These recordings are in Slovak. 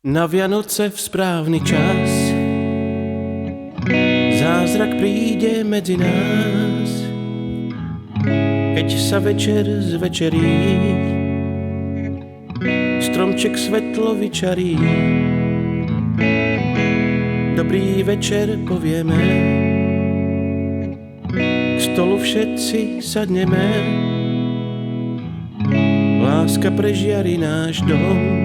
Na Vianoce v správny čas zázrak príde medzi nás. Keď sa večer zvečerí, stromček svetlo vyčarí. Dobrý večer povieme, k stolu všetci sadneme. Láska prežiari náš dom,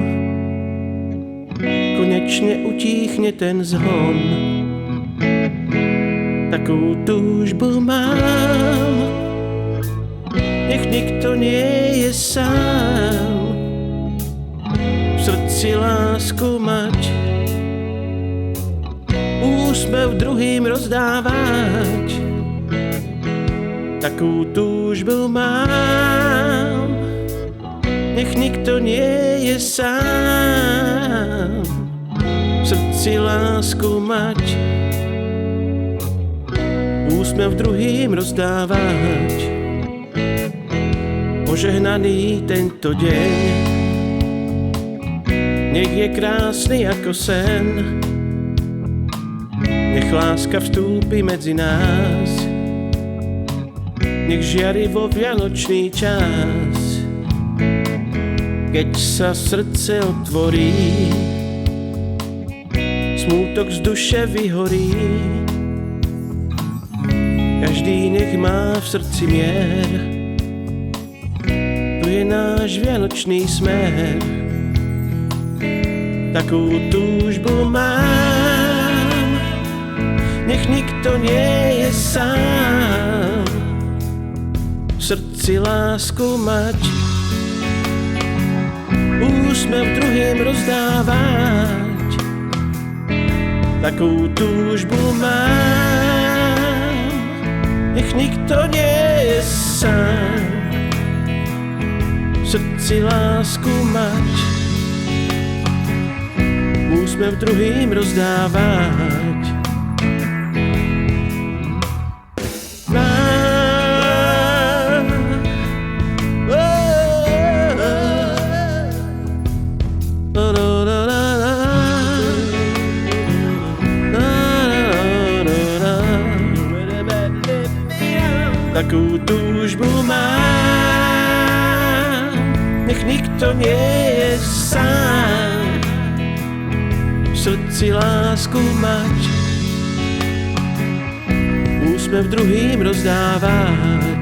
konečne utíchne ten zhon. Takú túžbu mám, nech nikto nie je sám. V srdci lásku mať, úsmev druhým rozdávať. Takú túžbu mám, nech nikto nie je sám. V srdci lásku mať, úsmev druhým rozdávať. Požehnaný tento deň, nech je krásny ako sen. Nech láska vstúpi medzi nás, nech žiari vo vianočný čas. Keď sa srdce otvorí, smútok z duše vyhorí. Každý nech má v srdci mier, tu je náš vianočný smer. Takú túžbu mám, nech nikto nie je sám. V srdci lásku mať, úsmev druhým rozdávať. Takú túžbu mám, nech nikto nie je sám. V srdci lásku mať, úsmev druhým rozdávať. Takú túžbu mám, nech nikto nie je sám. V srdci lásku mať, úsmev druhým rozdávať.